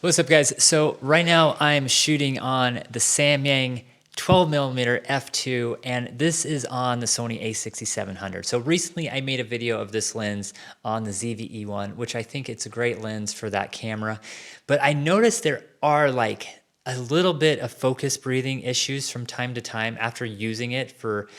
What's up, guys? So right now I'm shooting on the Samyang 12mm f2, and this is on the Sony a6700. So recently I made a video of this lens on the ZV-E one, which I think it's a great lens for that camera. But I noticed there are like a little bit of focus breathing issues from time to time after using it for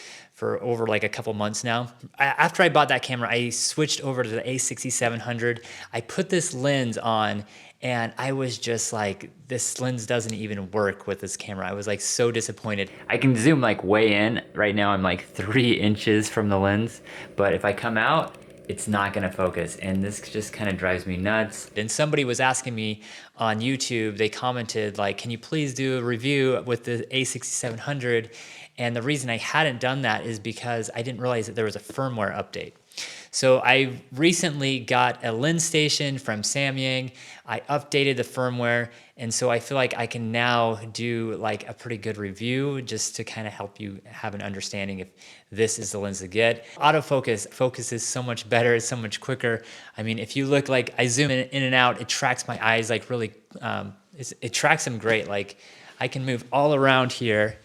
over like a couple months now. After I bought that camera, I switched over to the a6700. I put this lens on and I was just like, this lens doesn't even work with this camera. I was like so disappointed. I can zoom like way in. Right now I'm like 3 inches from the lens, but if I come out, it's not gonna focus, and this just kind of drives me nuts. And somebody was asking me on YouTube, they commented like, can you please do a review with the a6700? And the reason I hadn't done that is because I didn't realize that there was a firmware update. So I recently got a lens station from Samyang. I updated the firmware, and so I feel like I can now do like a pretty good review just to kind of help you have an understanding if this is the lens to get. Autofocus focuses so much better, it's so much quicker. I mean, if you look, like I zoom in and out, it tracks my eyes like really, it tracks them great. Like I can move all around here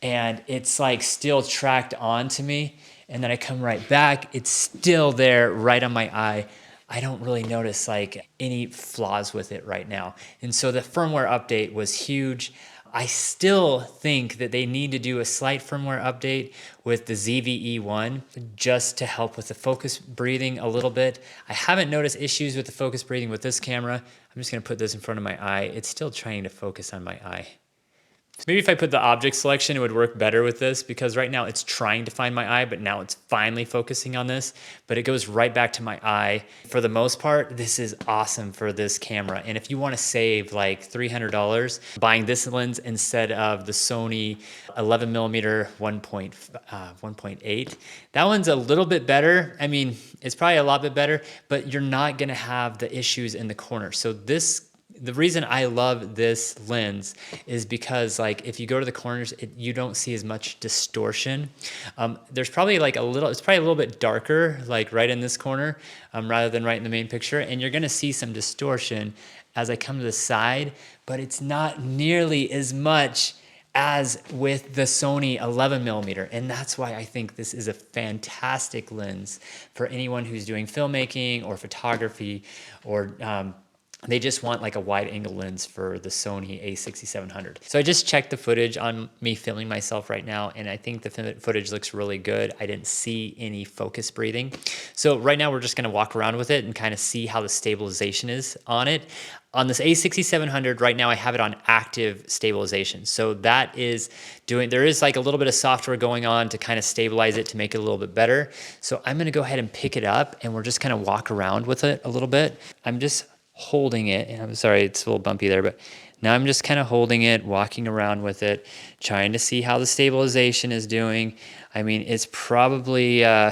and it's like still tracked onto me. And then I come right back, it's still there right on my eye. I don't really notice like any flaws with it right now. And so the firmware update was huge. I still think that they need to do a slight firmware update with the ZV-E one just to help with the focus breathing a little bit. I haven't noticed issues with the focus breathing with this camera. I'm just gonna put this in front of my eye. It's still trying to focus on my eye. Maybe if I put the object selection, it would work better with this, because right now it's trying to find my eye, but now it's finally focusing on this, but it goes right back to my eye. For the most part, this is awesome for this camera. And if you want to save like $300 buying this lens instead of the Sony 11mm 1.8, that one's a little bit better. I mean, it's probably a lot bit better, but you're not going to have the issues in the corner. So the reason I love this lens is because like if you go to the corners, you don't see as much distortion. There's probably like it's probably a little bit darker, like right in this corner, rather than right in the main picture. And you're gonna see some distortion as I come to the side, but it's not nearly as much as with the Sony 11mm. And that's why I think this is a fantastic lens for anyone who's doing filmmaking or photography, or they just want like a wide angle lens for the Sony a6700. So I just checked the footage on me filming myself right now, and I think the footage looks really good. I didn't see any focus breathing. So right now we're just gonna walk around with it and kind of see how the stabilization is on it. On this a6700 right now, I have it on active stabilization. So that is there is like a little bit of software going on to kind of stabilize it to make it a little bit better. So I'm gonna go ahead and pick it up, and we're just gonna walk around with it a little bit. I'm just holding it, and I'm sorry it's a little bumpy there, but now I'm just kind of holding it, walking around with it, trying to see how the stabilization is doing. I mean, it's probably I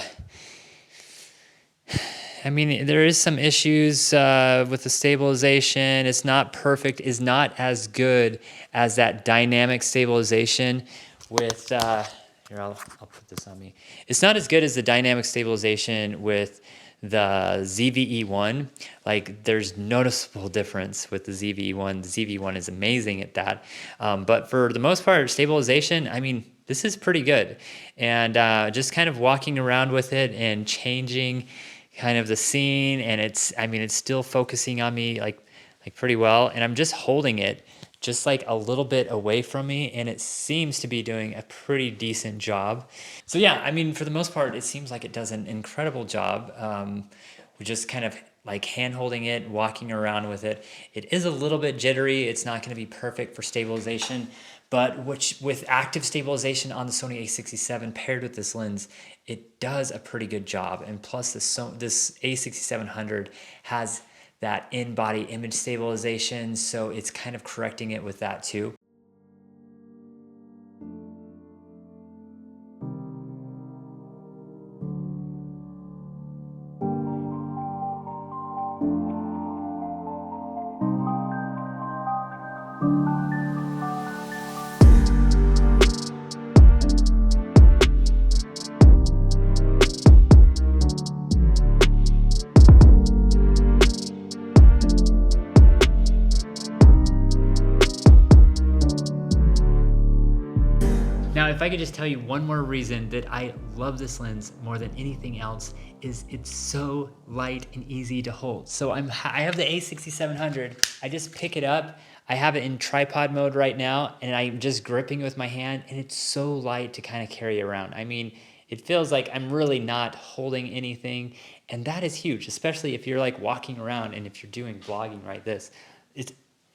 mean, there is some issues with the stabilization. It's not perfect. It's not as good as that dynamic stabilization with here, I'll put this on me. It's not as good as the dynamic stabilization with the ZV-E one. Like there's noticeable difference with the ZV-E one. The ZV-E one is amazing at that. But for the most part, stabilization, I mean, this is pretty good. And just kind of walking around with it and changing kind of the scene, and it's still focusing on me like pretty well. And I'm just holding it just like a little bit away from me, and it seems to be doing a pretty decent job. So yeah, I mean, for the most part, it seems like it does an incredible job. We're just kind of like hand holding it, walking around with it. It is a little bit jittery. It's not gonna be perfect for stabilization, but with active stabilization on the Sony a67 paired with this lens, it does a pretty good job. And plus this a6700 has that in-body image stabilization, so it's kind of correcting it with that too. if I could just tell you one more reason that I love this lens more than anything else is it's so light and easy to hold. So I have the a6700. I just pick it up. I have it in tripod mode right now, and I'm just gripping with my hand, and it's so light to kind of carry around. I mean, it feels like I'm really not holding anything, and that is huge, especially if you're like walking around and if you're doing vlogging right this.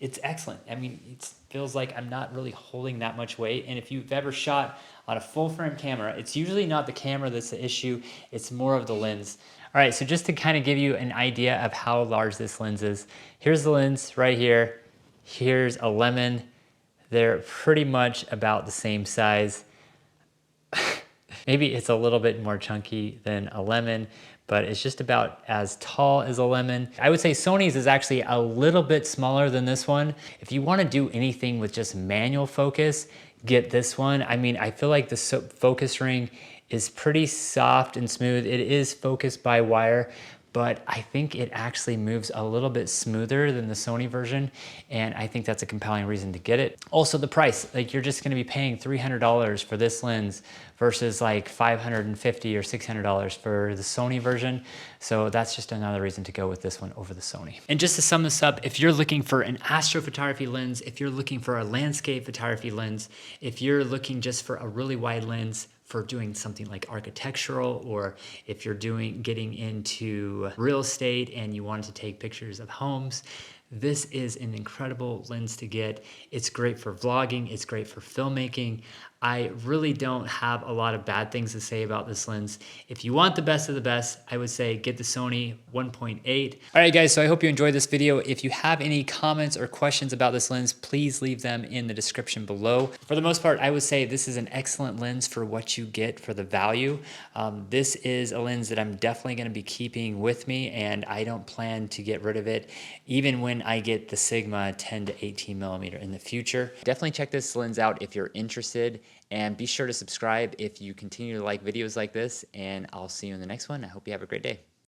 It's excellent. I mean, it feels like I'm not really holding that much weight. And if you've ever shot on a full frame camera, it's usually not the camera that's the issue, it's more of the lens. All right, so just to kind of give you an idea of how large this lens is, here's the lens right here. Here's a lemon. They're pretty much about the same size. Maybe it's a little bit more chunky than a lemon, but it's just about as tall as a lemon. I would say Sony's is actually a little bit smaller than this one. If you want to do anything with just manual focus, get this one. I mean, I feel like the focus ring is pretty soft and smooth. It is focused by wire, but I think it actually moves a little bit smoother than the Sony version, and I think that's a compelling reason to get it. Also the price, like you're just gonna be paying $300 for this lens versus like $550 or $600 for the Sony version. So that's just another reason to go with this one over the Sony. And just to sum this up, if you're looking for an astrophotography lens, if you're looking for a landscape photography lens, if you're looking just for a really wide lens, for doing something like architectural, or if you're getting into real estate and you wanted to take pictures of homes, this is an incredible lens to get. It's great for vlogging, it's great for filmmaking. I really don't have a lot of bad things to say about this lens. If you want the best of the best, I would say get the Sony 1.8. All right guys, so I hope you enjoyed this video. If you have any comments or questions about this lens, please leave them in the description below. For the most part, I would say this is an excellent lens for what you get for the value. This is a lens that I'm definitely gonna be keeping with me, and I don't plan to get rid of it, even when I get the Sigma 10 to 18 millimeter in the future. Definitely check this lens out if you're interested, and be sure to subscribe if you continue to like videos like this, and I'll see you in the next one. I hope you have a great day.